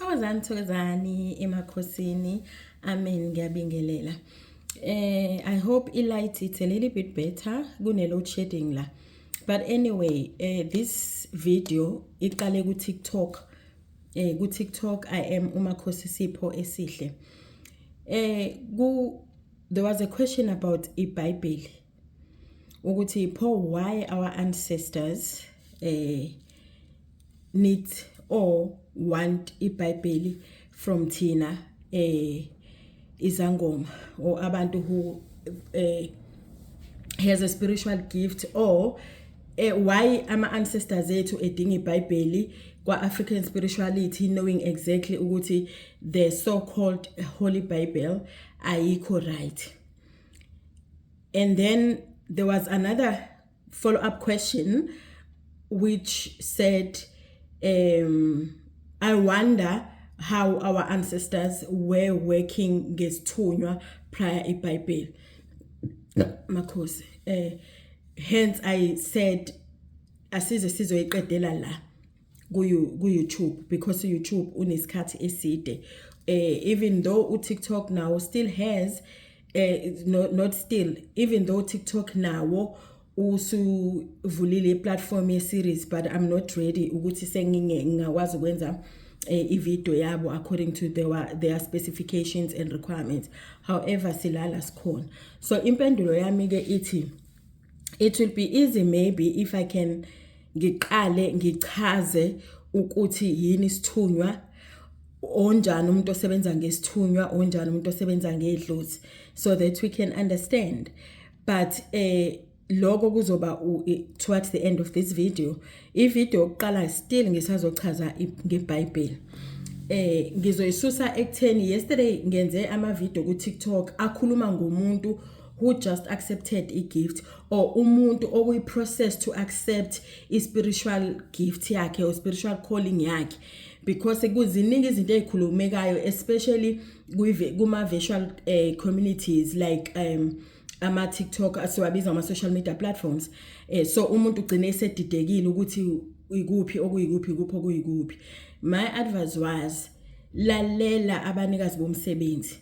Thokozani emakhosini. Amen, ngiyabingelela. I hope light it's a little bit better kune load shedding la. But anyway, this video iqale ku TikTok. Ku TikTok I am umakhosi Sipho Esihle. There was a question about iBhayibheli. Ukuthi why our ancestors need or want iBhayibheli from Tina izangoma or abantu who has a spiritual gift, or why ama ancestors ethu edinga iBhayibheli kwa African spirituality, knowing exactly ukuthi the so-called Holy Bible ayikho right. And then there was another follow-up question which said, I wonder how our ancestors were working ngesithunywa prior iBhayibheli. Makhosi. Hence I said asize sizoyiqedela la ku YouTube, because YouTube unesikhathi eside. Even though TikTok now still has not still, even though TikTok now usuvulile platform ye series, but I'm not ready ukuthi ngingakwazi ukwenza ivideo yabo according to their specifications and requirements. However, silala sikhona. So impendulo yami ke ithi, it will be easy maybe if I can ngiqale ngichaze ukuthi yini isithunywa, onjani umuntu osebenza ngesithunywa, onjani umuntu osebenza ngedlozi, so that we can understand. But lokho kuzoba towards the end of this video. Ivideo yokuqala still ngisazochaza ngeBhayibheli. Ngizoyisusa ekutheni yesterday ngenze ama video ku TikTok akhuluma ngomuntu who just accepted a gift, or umuntu okuyi process to accept a spiritual gift yakhe or spiritual calling yakhe, because kuziningi izinto ezikhulumekayo, especially kuma visual communities like ama TikTok asiwabiza ama social media platforms. So umuntu ugcine esedidekile ukuthi ikuphi okuyikuphi. My advice was, lalela abanikazi bomsebenzi,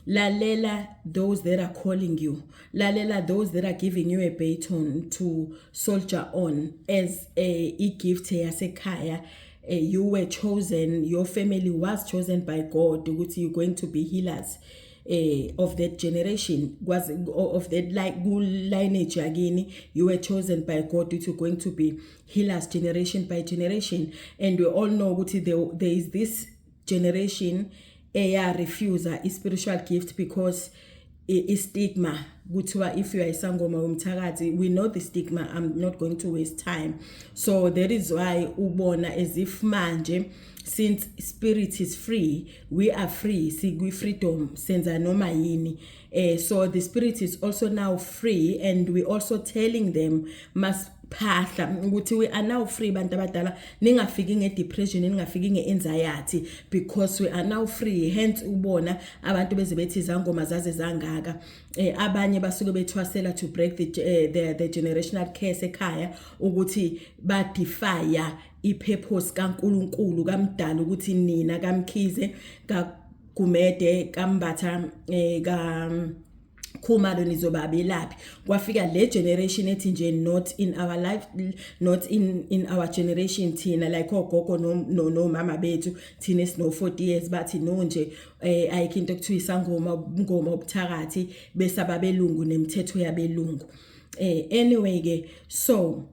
lalela those that are calling you, lalela those that are giving you a baton to soldier on as a gift yasekhaya. You were chosen, your family was chosen by God ukuthi you're going to be healers of that generation, was of that lineage again. You were chosen by God that you're going to be healers generation by generation. And we all know ukuthi there is this generation refuser is spiritual gift because is stigma. If you are a sangoma umthakathi, we know the stigma. I'm not going to waste time. So that is why ubona as if manje, since spirit is free, we are free. Sigwi freedom senza noma yini. So the spirit is also now free, and we also telling them must phahla ukuthi we are now free bantu abadala, ningafiki ngedepression, ningafiki ngeanxiety, because we are now free. Hence ubona abantu beze bethi izangoma zaze zangaka, abanye basuke bethwasela to break the generational curse ekhaya, ukuthi ba defy ipurpose kaNkulunkulu kamdala, ukuthi nina kamkhize kaGumede kambatha khumalo nizoba abelaphi. Kwafika le generation ethi nje not in our life, not in our generation thina like ogogo no mama bethu thina sino 40 years bathi no nje ayikho into ekuthiwa isangoma ngoma obuthakathi bese ababelungu nemithetho yabelungu. Anyway ke, so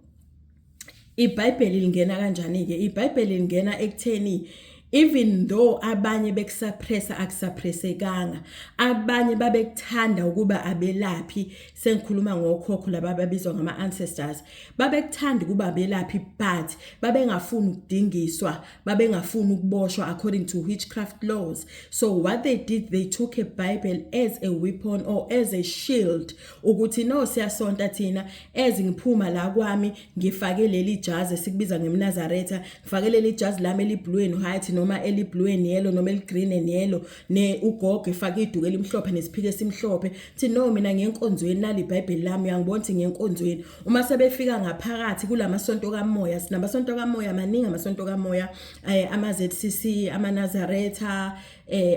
iBhayibheli lingena kanjani ke? iBhayibheli lingena ekutheni, even though abanye bekusuppressa akusuppressekanga, abanye babekuthanda ukuba abelaphi, sengikhuluma ngokhokho laba babizwa ngama ancestors, babekuthanda ukuba abelaphi, but babengafuni ukudingiswa, babengafuni ukuboshwa according to witchcraft laws. So what they did, they took a Bible as a weapon or as a shield, ukuthi no siyasonta thina, as ngiphuma la kwami ngifake leli jazi sikubiza ngeMnazaretha, ngifake leli jazi lami eliblue and white noma eliblue and yellow noma eligreen and yellow ne ugogo efaka iduku elimhlophe nesiphike esimhlophe thi no mina ngenkonzweni nali iBhayibheli lami uyangibona ukuthi ngenkonzweni uma sebefika ngaphakathi kulamasonto kamoya sinamasonto kamoya maningi amasonto kamoya ama ZCC ama Nazaretha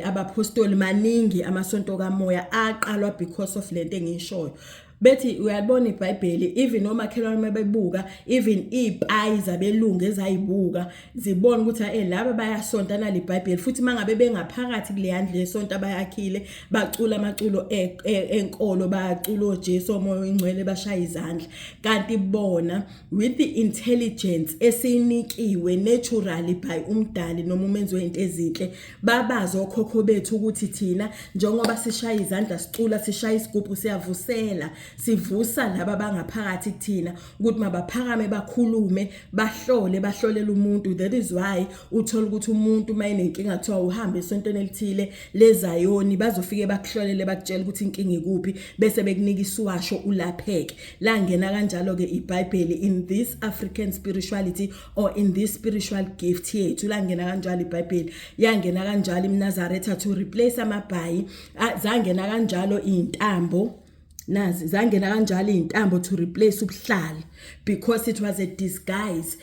abapostoli maningi amasonto kamoya aqalwa because of lento engishoyo bethi uyabona iBhayibheli even omakhelwane mabebuka even ipayi zabelungu ezayibuka zibona ukuthi laba bayasonta nali iBhayibheli futhi mangabe bengaphakathi kule handle lesonto abayakhile bacula amaculo enkolo bacula oJesu moyo ingcwele bashaya izandla kanti bona with the intelligence esinikiwe naturally by umdali noma umenzi wezinto ezinhle babazi okhokho bethu ukuthi thina njengoba sishaya izandla sicula sishaya isigubhu siyavusela sivusa laba bangaphakathi kuthina ukuthi mabaphakame bakhulume bahlolela umuntu that is why uthola ukuthi umuntu mayinenkinga kuthiwa uhambe esontweni elithile lezayoni bazofike bakuhlolele bakutshela ukuthi inkinga ikuphi bese bekunika isiwasho ulapheke la ngena kanjalo ke iBhayibheli in this African spirituality or in this spiritual gift yethu la ngena kanjalo iBhayibheli yangena kanjalo iNazaretha to replace amabhayi zangena kanjalo intambo nazi zangena kanjalo intambo to replace ubuhlali because it was a disguise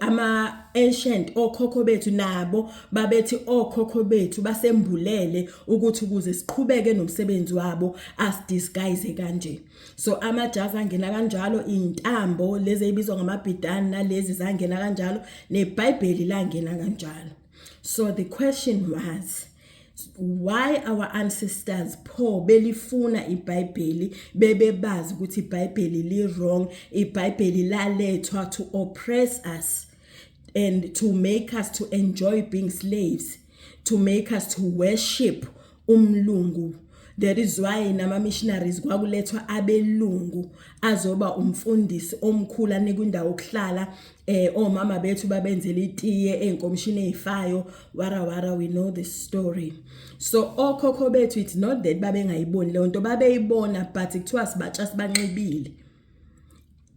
ama ancient okhokho bethu nabo babethi okhokho bethu basembulele ukuthi ukuze siqhubeke nomsebenzi wabo as disguise kanje so amajazi angena kanjalo intambo lezi ezibizwa ngamabhidani nalezi zangena kanjalo neBhayibheli langena kanjalo so the question was why our ancestors pho belifuna iBhayibheli bebebazi ukuthi iBhayibheli li wrong iBhayibheli lalethwa to oppress us and to make us to enjoy being slaves to make us to worship umlungu that is why nama missionaries kwakulethwa abelungu azoba umfundisi omkhulu anekwindawo okuhlala omama bethu babenzele itiye enkomishini ezifayo wara we know the story so okhokho bethu it's not that babengayiboni le nto babeyibona but kuthiwa sibatsha sibanxibile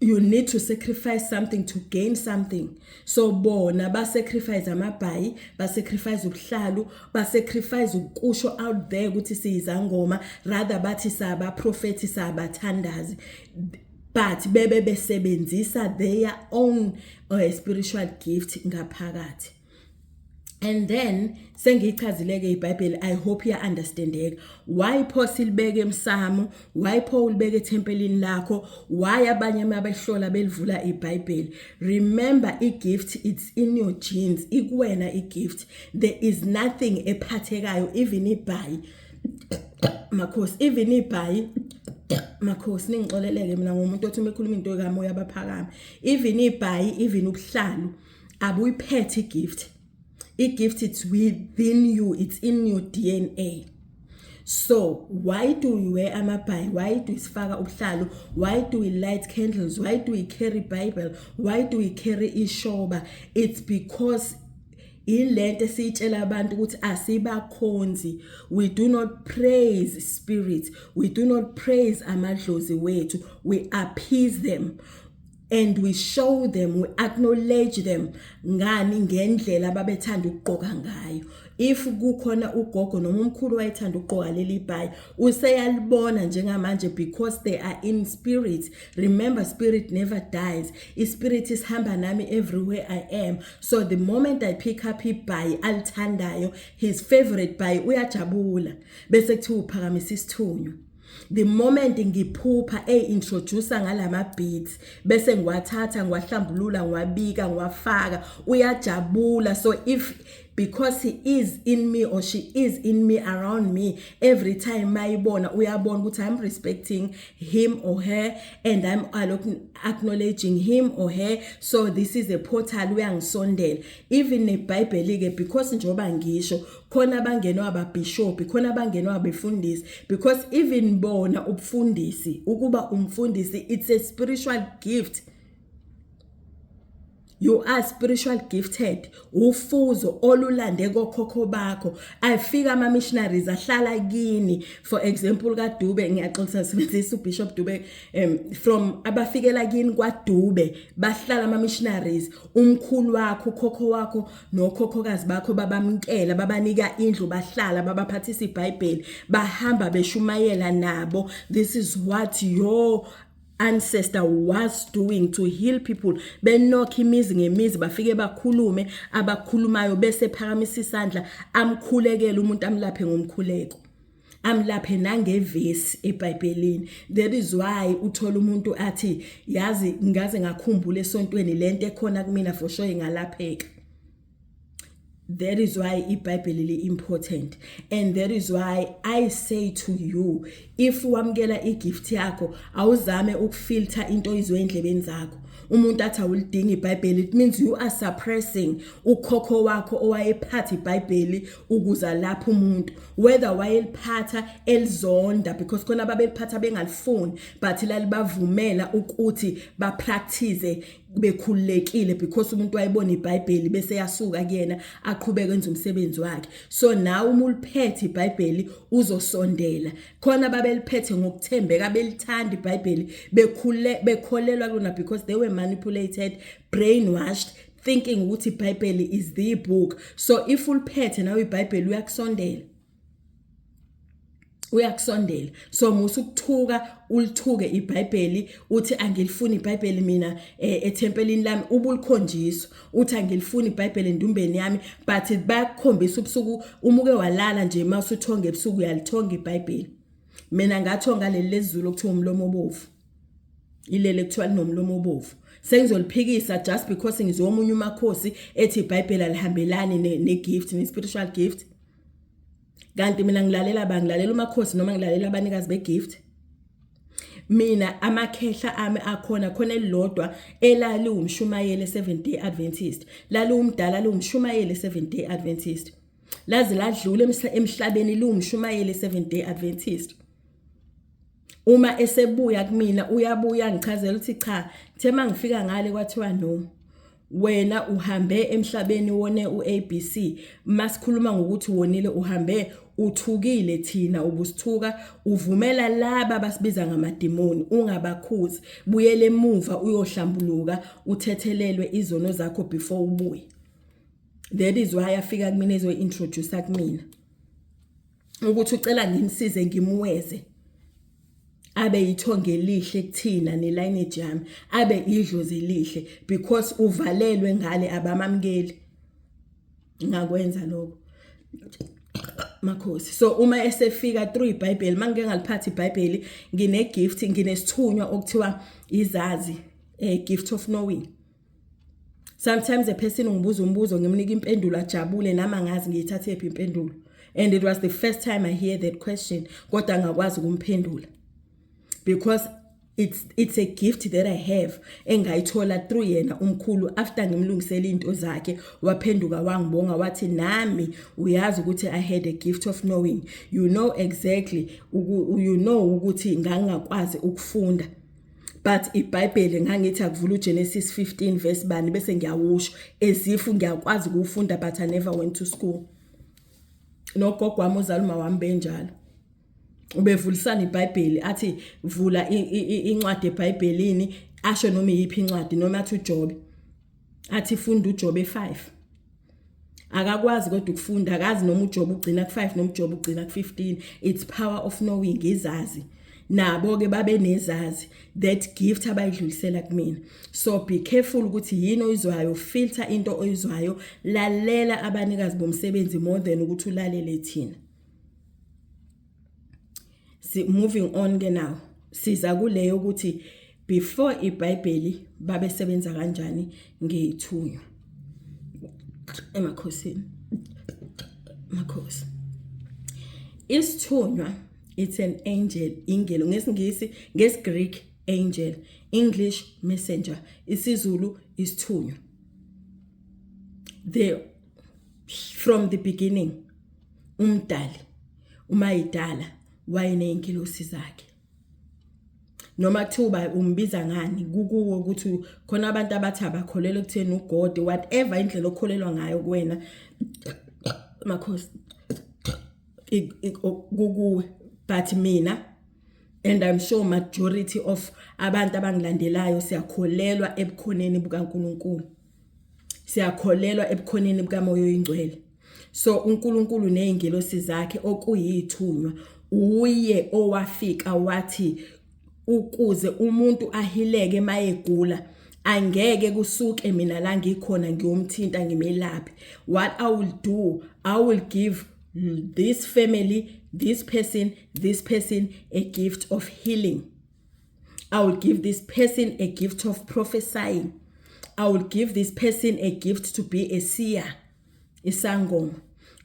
you need to sacrifice something to gain something so bona ba sacrifice amabhayi ba sacrifice ubuhlalu ba sacrifice ukusho out there ukuthi siyizangoma rather bathi saba prophet sabathandazi but bebe besebenzisa their own spiritual gift ngaphakathi and then sengichazileke iBhayibheli I hope you understand why pho silibeke emsamo why pho ulibeke ethempelini lakho why abanye mabehlola belivula iBhayibheli remember igift it's in your genes ikuwena igift there is nothing ephathekayo even ibhayi makhosi even ibhayi makhosi ningixoleleke mina ngomuntu othi mekhuluma into kamoya abaphakama even ibhayi even ubuhlalu abuyiphethe igift igift it's within you it's in your DNA so why do we wear amabhayi why do we sifaka ubuhlalu why do we light candles why do we carry Bible why do we carry ishoba it's because ilento sitshela abantu ukuthi asibakhonzi we do not praise spirits we do not praise amadlozi wethu we appease them and we show them we acknowledge them ngani ngendlela ababethanda ukugqoka ngayo if kukhona ugogo noma umkhulu wayethanda ukugqoka leli bhayi useyalibona njengamanje because they are in spirit remember spirit never dies ispirit isihamba nami everywhere I am so the moment I pick up ibhayi alithandayo his favorite bhayi uyajabula bese kuthiwa uphakamisa isithunyo the moment ngiphupha introduce ngalama beats bese ngiwathatha ngiwahlambulula ngiwabika ngiwafaka uyajabula so if because he is in me or she is in me around me every time mayibona uyabona ukuthi I'm respecting him or her and I'm acknowledging him or her so this is a portal uyangisondela even neBhayibheli ke because njoba ngisho khona abangenwa ababishop khona abangenwa abefundisi because even bona ubufundisi ukuba umfundisi it's a spiritual gift You are spiritual gifted. Ufuzo olulande kokhokho bakho. Afika ama missionaries ahlala kini. For example kaDube ngiyaxolisa sibenzisa uBishop Dube from abafikela kini kwaDube bahlala ama missionaries. Umkhulu wakho, ukhokho wakho nokhokhokazi bakho babamkela, babanika indlu bahlala, babaphathisa iBhayibheli, bahamba beshumayela nabo. This is what your ancestor was doing to heal people. Benokha imizi ngemizi bafike bakhulume, abakhulumayo bese phakamisa isandla amkhulekela umuntu amlaphe ngomkhuleko, amlaphe nangevesi eBhayibhelini. That is why uthola umuntu athi yazi ngaze ngakhumbula esontweni lento ekhona kumina for sure ingalapheka. That is why iBhayibheli is important, and that is why I say to you, if wamkela igift yakho awuzame ukufilter into izwe endlebeni zakho. Umuntu athi awulidinga iBhayibheli, it means you are suppressing ukhokho wakho owayephatha iBhayibheli ukuza lapho umuntu, whether wayeliphatha elizonda because khona babeliphatha bengalifuni but lalibavumela ukuthi ba practice bekhululekile because umuntu wayebona iBhayibheli bese yasuka kuyena aqhubeke kwenza umsebenzi wakhe. So now uma uliphethe iBhayibheli uzosondela. Khona babeliphethe ngokuthembeka, belithanda iBhayibheli, bekholelwa lona because they were manipulated, brainwashed, thinking ukuthi iBhayibheli is the book. So if uliphethe nawe iBhayibheli uyakusondela. Uyakusondela. So musukuthuka ulithuke iBhayibheli uthi angilifuni iBhayibheli mina etempelini lami, ubulikhonjiswa uthi angilifuni iBhayibheli endumbeni yami, but bayakukhombisa ubusuku umuke walala nje masuthonga ebusuku uyalithonga iBhayibheli. Mina ngathonga leli lezulu okuthiwa umlomo obovu, ilele kuthiwa linomlomo obovu. Sengizoliphikisa just because ngizomunye umakhosi ethi iBhayibheli alihambelani ne-gift, ne-spiritual gift. Kanti mina ngilalela umakhosi noma ngilalela abanikazi begift. Mina amakhehla ami akhona khona elilodwa elali umshumayeli 7th Day Adventist. Lali umdala lumshumayeli 7th Day Adventist. Lazi ladlula emhlabeni lumshumayeli 7th Day Adventist. Uma esebuya kumina uyabuya ngichazela ukuthi cha, thema ngifika ngale kwathiwa no. Wena uhambe emhlabeni wone uABC, masikhuluma ngokuthi wonile uhambe uthukile, thina ubusithuka, uvumela laba basibiza ngamademoni, ungabakhuzi, buyele emuva uyohlambuluka, uthethelelwe izono zakho before ubuye. That is why afika kumina ezointroduce kumina ukuthi ucela ngimsize ngimweze abe ithonge elihle kuthina nelineage yami, abe idlozi elihle because uvalelwe ngale abamamkeli. Ngakwenza lokho makhosi. So uma esefika through iBhayibheli, mangeke ngaliphatha iBhayibheli, ngine gift, nginesithunywa okuthiwa izazi, gift of knowing. Sometimes a person ungibuza umbuzo ngimnika impendulo ajabule nama ngazi ngiyithathe ephi impendulo, and it was the first time I hear that question kodwa ngakwazi ukumphendula. Because it's a gift that I have engayithola through yena umkhulu after ngimlungisela into zakhe waphenduka wangibonga wathi nami uyazi ukuthi I had a gift of knowing. You know exactly ukuthi ngangakwazi ukufunda, but iBhayibheli ngangithi akuvula uGenesis 15 verse bani bese ngiyawusho as if ngiyakwazi ukufunda but I never went to school. Nogogo wami uzaluma wami benjalo. Ubevulisana iBhayibheli athi vula incwadi eBhayibhelini asho noma yipi incwadi noma athi uJobe athi funda uJobe 5. Akakwazi kodwa ukufunda, akazi noma uJobe ugcina ku5 noma uJobe ugcina ku15. It's power of knowing, izazi. Nabo ke babe nezazi, that gift abayidlulisela kumina. So be careful ukuthi yini oyizwayo, filter into oyizwayo, lalela abanikazi bomsebenzi more than ukuthi ulalele thina. Moving on ke now, siza kuleyo ukuthi before iBhayibheli babe sebenza kanjani ngeyithunywa emakhosini. Makhosi, isithunywa, it's an angel, ingelo ngesingisi, ngesGreek angel, English messenger, isiZulu isithunywa. From the beginning umdali umayidala wayeneyinkilosi zakhe. noma kuthiwa umbiza ngani kukuwe ukuthi khona abantu abathi abakholelwa ekutheni uGod whatever indlela okholelwa ngayo kuwena makhosi kukuwe. But mina, and I'm sure majority of abantu abangilandelayo siyakholelwa ebukhoneni bukaNkulunkulu, siyakholelwa ebukhoneni bukaMoya Oyingcwele. So uNkulunkulu nezingelosi zakhe okuyithunywa uye owafika wathi ukuze umuntu ahileke mayegula angeke kusuke mina la ngikhona ngiyomthinta ngimelaphi. What I will do, I will give this family, this person a gift of healing. I will give this person a gift of prophesying. I will give this person a gift to be a seer. Isangoma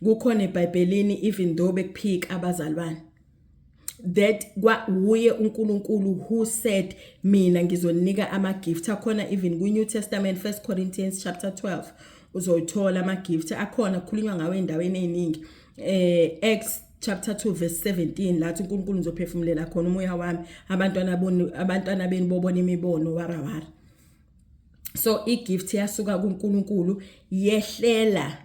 kukhona eBhayibhelini even though bekuphika abazalwane, that uye uNkulunkulu who said mina ngizonika ama gift akhona. Even ku New Testament 1 Corinthians chapter 12 uzothola ama gift akhona kukhulunywa ngawe endaweni eziningi. Acts chapter 2 verse 17 lathi uNkulunkulu uzophefumulela khona umoya wami abantwana beni bobona imibono warawara. So igift yasuka kuNkulunkulu yehlela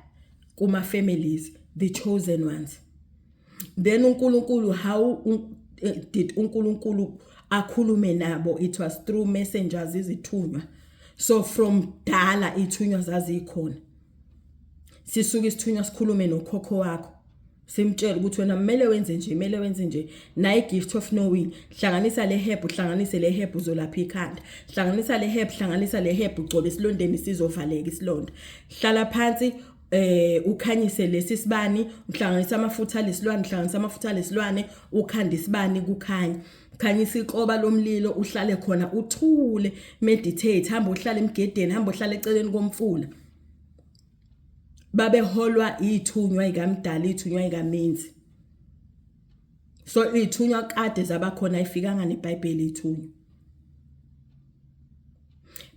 kuma families, the chosen ones. Then uNkulunkulu, how did uNkulunkulu akhulume nabo? It was through messengers, izithunywa. So from dala ithunywa zazikhona. Sisuka isithunywa sikhulume nokhokho wakho, simtshela ukuthi wena kumele wenze nje, na gift of knowing. Hlanganisa le herb, uhlanganise le herb uzolapha ikhanda. Hlanganisa le herb ugcobe isilondeni sizovaleka isilonda. Hlala phansi ukhanyise lesi sibani, uhlanganisa amafutha lesilwane, ukhanda isibani kukhanya. Khanyisa iqoba lomlilo, uhlale khona uthule, meditate, hamba uhlale emgedeni, hamba uhlale eceleni komfula. Babeholwa ithunywa ikamdala, ithunywa ikamenzi. So ithunywa kade zabakhona ifikanga neBhayibheli ithunywa.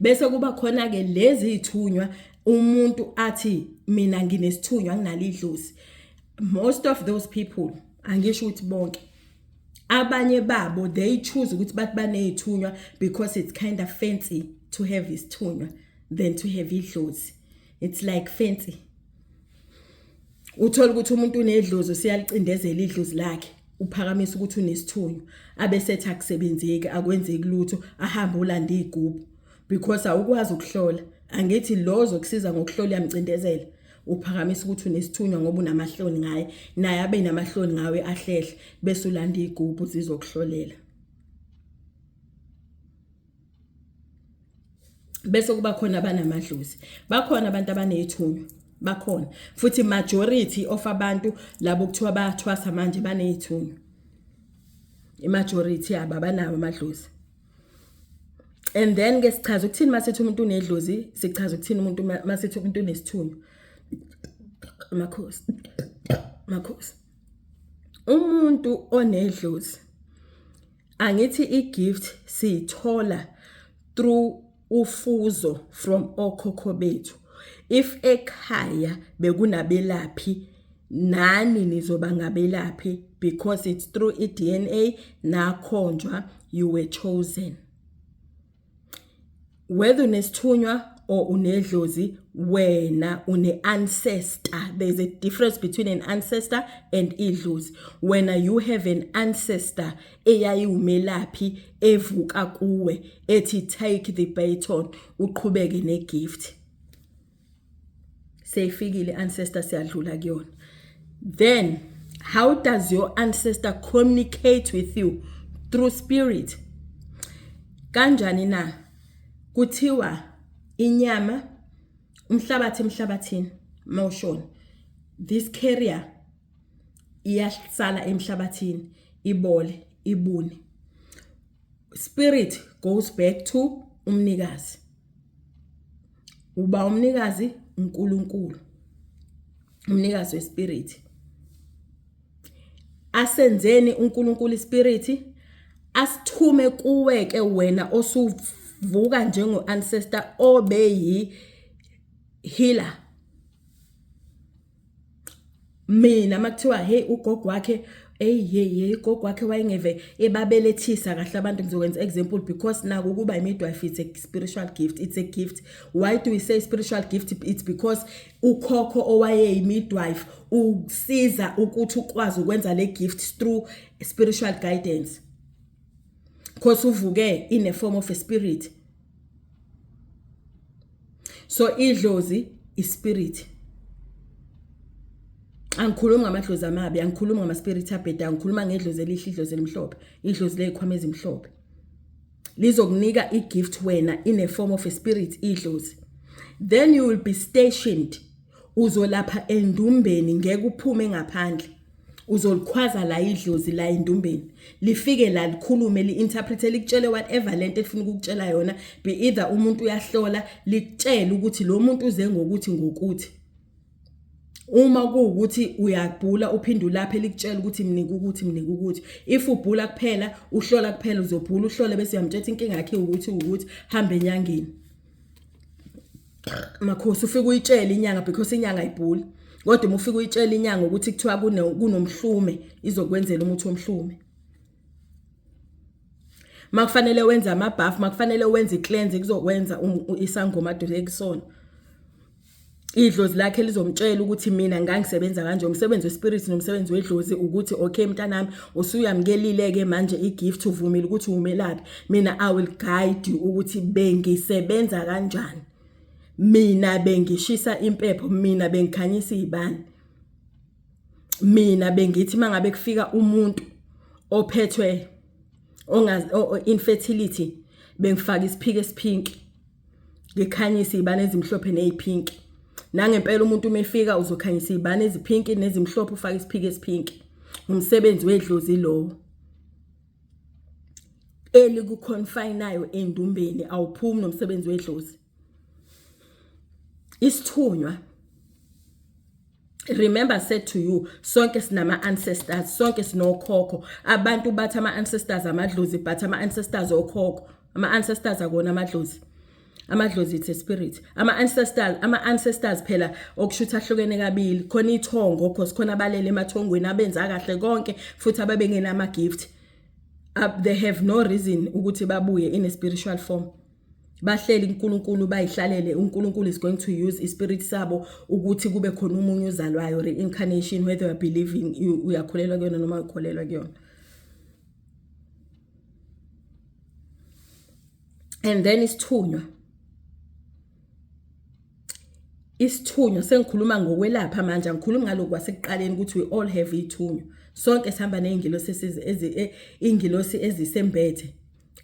Bese kuba khona ke lezi ithunywa umuntu athi mina nginesithunywa nginalidlozi. Most of those people, angisho ukuthi bonke, abanye babo they choose ukuthi bathi banezithunywa because it's kind of fancy to have isithunywa than to have idlozi. It's like fancy. Uthola ukuthi umuntu unedlozi siyalicindezela idlozi lakhe, uphakamisa ukuthi unesithunywa, abesethi akusebenzeki, akwenzeki lutho, ahamba ulanda igubhu because awukwazi ukuhlola. Angithi lozo kusiza ngokuhlola yamcindezela, uphakamisa ukuthi unesithunywa ngoba unamahloni ngaye, naye abe namahloni ngawe ahlehle, bese ulanda igubhu zizokuhlolela. Bese kuba khona abanamadlozi, bakhona abantu abanezithunywa, bakhona futhi majority of abantu labo kuthiwa bayathwasa manje banezithunywa. Imajority yabo abanawo amadlozi. And then ke sichaza ukuthini masithi umuntu unedlozi, sichaza ukuthini umuntu masithi umuntu unesithunywa. Makhosi. Umuntu onedlozi, angithi igift sithola through ufuzo from okhokho bethu. If ekhaya bekunabelaphi, nani nizoba ngabelaphi because it's through iDNA nakhonjwa, you were chosen. Whether unesithunywa or unedlozi, wena ancestor. There's a difference between an ancestor and idlozi. When you have an ancestor eyayiumelaphi evuka kuwe ethi take the baton uqhubeke negift. Seyifikile ancestor siyadlula kuyona. Then how does your ancestor communicate with you? Through spirit. Kanjani na? Kuthiwa inyama umhlabathi emhlabathini mawushona, this carrier iyasala emhlabathini ibole ibune. Spirit goes back to umnikazi. Uba umnikazi uNkulunkulu, umnikazi wespirit. Asenzeni uNkulunkulu ispirit, asithume kuweke wena osuvuka njengo ancestor obeyi healer. Mina makuthiwa hey ugogo wakhe hey gogo wakhe wayengeve ebabelethisa kahle abantu ngizokwenza example because naku ukuba imidwife it's a spiritual gift, it's a gift. Why do we say spiritual gift? It's because ukhokho owaye imidwife usiza ukuthi ukwazi ukwenza le gift through spiritual guidance, because uvuke in a form of a spirit. So idlozi is spirit. Angikhuluma ngamadlozi amabi, angikhuluma ngama spirit abheda, angikhuluma ngedlozi elihle, idlozi elimhlophe, idlozi lezikhwama ezimhlophe. Lizokunika igift wena in a form of a spirit, idlozi. Then you will be stationed. Uzolapha endumbeni, ngeke uphume ngaphandle. Uzolikhwaza la idlozi la endumbeni. Lifike la likhulume, li-interprete, likutshele whatever lento elifuna ukukutshela yona, be either umuntu uyahlola, likutshela ukuthi lo muntu uze ngokuthi ngokuthi. Uma kuukuthi uyabhula uphindula lapha likutshela ukuthi mnika ukuthi if ubhula kuphela uhlola kuphela uzobhula uhlole bese uyamtshela inkinga yakhe ukuthi hambe enyangeni. Makhosi ufike uyitshela inyanga because inyanga ayibhuli, kodwa uma ufike uyitshela inyanga ukuthi kuthiwa kunomhlume izokwenzela umuthi omhlume. Makufanele wenze amabhafu, makufanele wenze icleanse kuzokwenza isangoma ekusona. Idlozi lakhe lizomtshela ukuthi mina ngangisebenza kanje, umsebenzi wespirit nomsebenzi wedlozi ukuthi okay mntanami usuyamkelile ke manje igift uvumile ukuthi umelaphi. Mina I will guide you ukuthi bengisebenza kanjani, mina bengishisa impepho, mina bengikhanyisa izibani, mina bengithi mangabe kufika umuntu ophethwe infertility bengifaka isiphike esipink ngikhanyisa izibani ezimhlophe nezipink. Nangempela umuntu umefika uzokhanyisa izibani ezipinki nezimhlophe ufaka isiphike esipinki. Umsebenzi wedlozi lo elikuconfineayo endumbeni, awuphumi nomsebenzi wedlozi. Isithunywa, remember I said to you, sonke sinama ancestors, sonke sinokhokho. Abantu bathi ama ancestors amadlozi, but ama ancestors okhokho, ama ancestors akona amadlozi. Amadlozi it's a spirit. Ama ancestors phela okushutha hlukene kabili. Khona ithongo, because khona balele emathongweni abenza kahle konke futhi ababengena ama gift. They have no reason ukuthi babuye in a spiritual form. Bahleli uNkulunkulu bayihlalele. uNkulunkulu is going to use ispirit sabo ukuthi kube khona umunye uzalwayo, reincarnation, whether you are believing uyakholelwa kuyona noma ukholelwa kuyona. And then isithunywa. Isithunywa sengikhuluma ngokwelapha manje, angikhulumi ngaloko kwasekuqaleni ukuthi we all have ithunywa. Sonke sihamba nezingilosi ingilosi ezisembethe,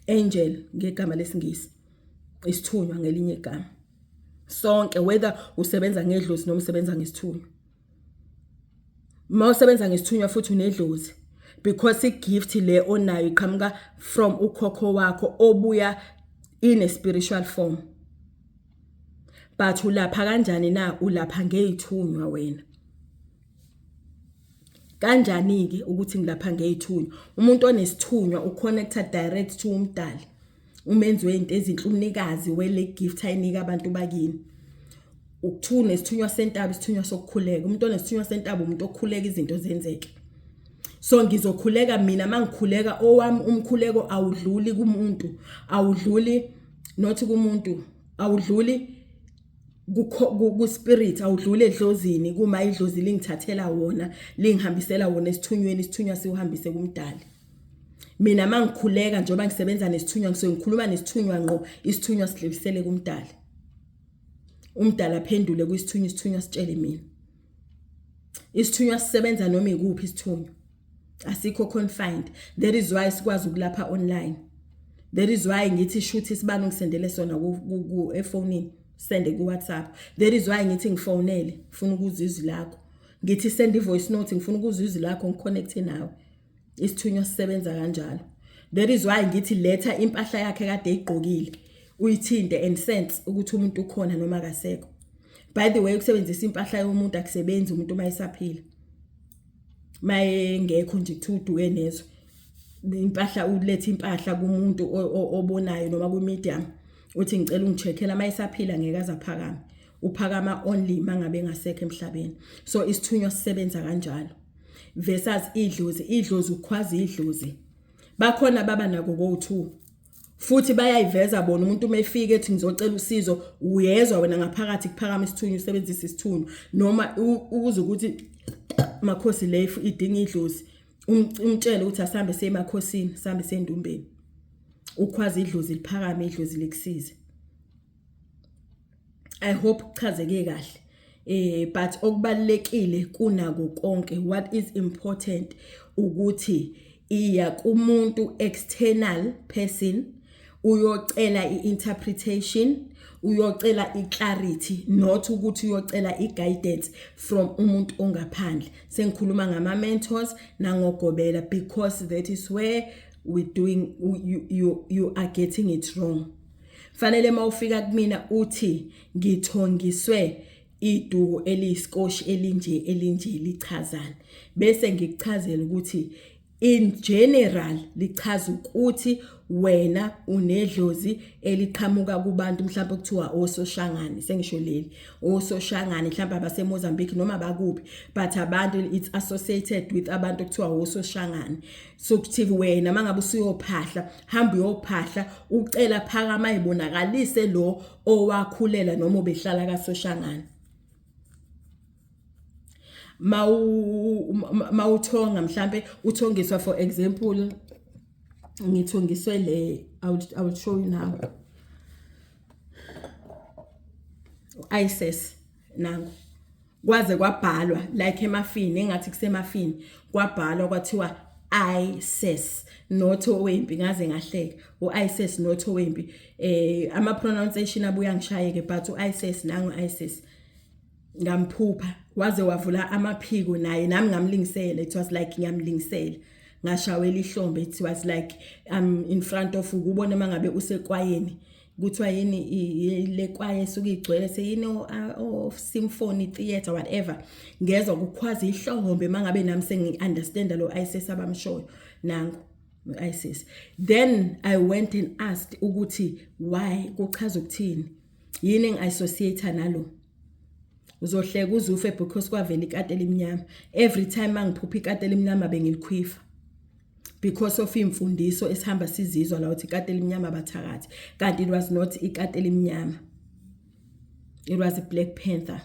angel ngegama lesingisi, isithunywa ngelinye igama. Sonke whether usebenza ngedlozi noma usebenza ngesithunywa. Mawusebenza ngesithunywa futhi unedlozi, because igift le onayo iqhamuka from ukhokho wakho obuya in a spiritual form. But ulapha kanjani na? Ulapha ngezithunywa wena. Kanjani ke ukuthi ngilapha ngezithunywa? Umuntu onesithunywa uconnecta direct to umdali. Umenzi wezinto ezinhle, umnikazi wele gift ayinika abantu bakini. Ukuthuna isithunywa sentaba, isithunywa sokukhuleka. Umuntu onesithunywa sentaba umuntu okhuleka izinto zenzeke. So ngizokhuleka mina mangikhuleka owami umkhuleko awudluli kumuntu, awudluli not kumuntu, awudluli ku spirit, awudlule edlozini kuma idlozi lingithathela wona lingihambisela wona esithunyweni, isithunywa siuhambise kumdali. Mina mangikhuleka njengoba ngisebenza nesithunywa ngikhuluma nesithunywa ngqo, isithunywa sidlulisele kumdali. Umdala aphendule kwisithunywa, isithunywa sitshele mina. Isithunywa sisebenza noma ikuphi isithunywa. Asikho confined. That is why sikwazi ukulapha online. That is why ngithi shoot isibani ngisendele sona ku efonini, sende ku WhatsApp. That is why ngithi ngifonele ngifuna ukuzwa izwi lakho. Ngithi send ivoice note ngifuna ukuzwa izwi lakho ngiconnecte nawe. Isithunywa sisebenza kanjalo. That is why ngithi letha impahla yakhe kade igqokile uyithinte and sense ukuthi umuntu ukhona noma akasekho. By the way, ukusebenzisa impahla yomuntu akusebenzi umuntu mayisaphila. Maye ngekho nje kuthi nezo. Impahla ulethe impahla kumuntu obonayo noma ku medium uthi ngicela ungicheckela mayisaphila ngeke azaphakama. Uphakama only mangabe ngasekho emhlabeni. So isithunywa sisebenza kanjalo. versus idlozi ukhwaza idlozi. Bakhona baba nako go2 futhi bayayiveza bona umuntu umefika ethi ngizocela usizo uyezwa wena ngaphakathi kuphakama isithunyu usebenzisa isithunyu noma ukuze ukuthi makhosi lefu idinga idlozi umtshele ukuthi asambe semakhosini sambe sendumbeni ukhwaza idlozi liphakame idlozi likusize. I hope kuchazeke kahle. But okubalekile kunako konke what is important ukuthi iya kumuntu external person uyocela iinterpretation uyocela iclarity not ukuthi uyocela iguidance from umuntu ongaphandle. Sengikhuluma ngama mentors nangogobela because that is where you are getting it wrong. Fanele mawufika kumina uthi ngithongiswe iduku eliyiskoshi elinje lichazana bese ngikuchazela ukuthi in general lichaza ukuthi wena unedlozi eliqhamuka kubantu mhlawumbe kuthiwa ososhangani sengisho leli ososhangani mhlawumbe abase Mozambique noma bakuphi but abantu it's associated with abantu kuthiwa ososhangani so kuthi wena mangabe usiyophahla hamba uyophahla ucela phakama ibonakalise lo owakhulela noma obehlala kasoshangani. Mawuthonga mhlambe uthongiswa for example ngithongiswe le I will show you now ISIS nangu kwaze kwabhalwa like emafini engathi kusemafini kwabhalwa kwathiwa ISIS notho wempi ngaze ngahleka uISIS notho wempi ama pronunciation abuya ngishayeke but uISIS nangu ISIS ngamphupha waze wavula amaphiko naye nami ngamlingisela it was like ngiyamlingisela ngashawela ihlombe it was like in front of ukubona mangabe usekwayeni kuthiwa yini le kwaye suke igcwele seyini of symphony theater whatever ngezwe ukukhwaza ihlombe mangabe nami sengiunderstand lo ISIS abamshoyo nangu ISIS. Then I went and asked ukuthi why kuchaza ukuthini yini ngiassociate nalo uzohleka uzufe because kwavela ikati elimnyama every time mangiphupha ikati elimnyama bengilikhwifa because of imfundiso esihamba sizizwa la uthi ikati elimnyama bathakathi kanti it was not ikati elimnyama it was a Black Panther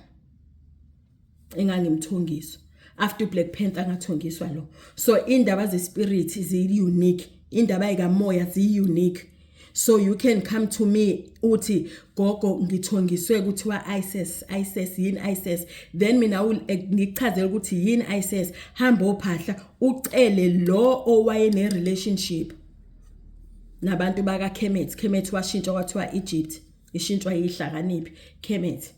engangimthongiso after Black Panther ngathongiswa lo so indaba ze spirit zi unique indaba ikamoya zi unique. So you can come to me uthi gogo ngithongiswe kuthiwa ISIS yini ISIS then mina ngichazela ukuthi yini ISIS hamba ophahla ucele lo owaye ne relationship nabantu baka Kemet washintsha kwathiwa Egypt ishintshwa yihlakaniphi Kemet.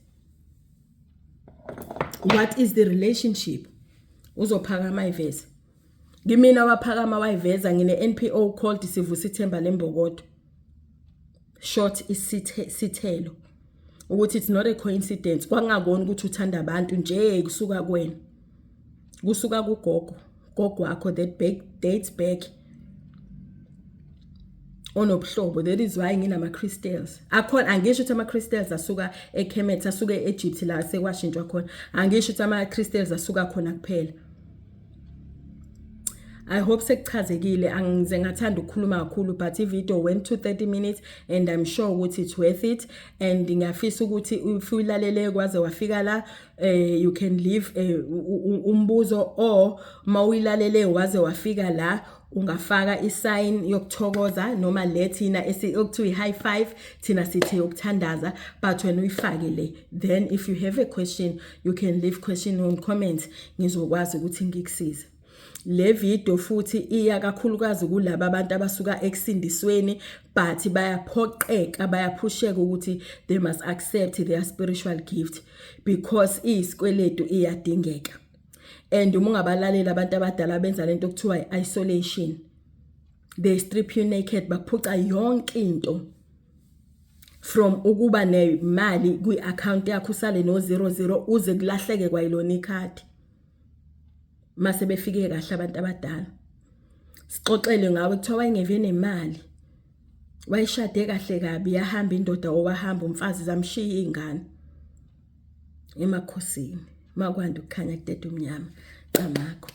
What is the relationship uzophakama iveza ngimina waphakama wayiveza ngine NPO called Sivusa Ithemba Lembokodo short isithelo ukuthi it's not a coincidence kwangakona ukuthi uthanda abantu nje kusuka kwena kusuka kugogo wakho that dates back onobuhlobo that is why nginama crystals akhona angisho ukuthi ama crystals asuka eKemet asuka eEgypt la sekwashintshwa khona angisho ukuthi ama crystals asuka khona kuphela. I hope sekuchazekile angize ngathanda ukukhuluma kakhulu but ivideo went to 30 minutes and I'm sure ukuthi it's worth it and ngiyafisa ukuthi if uyilalele kwaze wafika la you can leave umbuzo or mawuyilalele waze wafika la ungafaka isign yokuthokoza noma lethina okuthiwa high five thina sithi yokuthandaza but when uyifake le then if you have a question you can leave question on comment ngizokwazi ukuthi ngikusize. Le video futhi iya kakhulukazi kulabo abantu abasuka eksindisweni but bayaphoqeka bayaphusheka ukuthi they must accept their spiritual gift because isikweletu iyadingeka and uma ungabalalela abantu abadala benza lento okuthiwa isolation they strip you naked bakuphuca yonke into from ukuba nemali kwi account yakho usale no 00 uze kulahleke kwayilona ikhadi mase befike kahle abantu abadala sixoxele ngawe kuthiwa wayengeve nemali wayishade kahle kabi yahamba indoda owahamba umfazi zamshiya ingane emakhosini makwanda ukukhanya kudede umnyama camakho.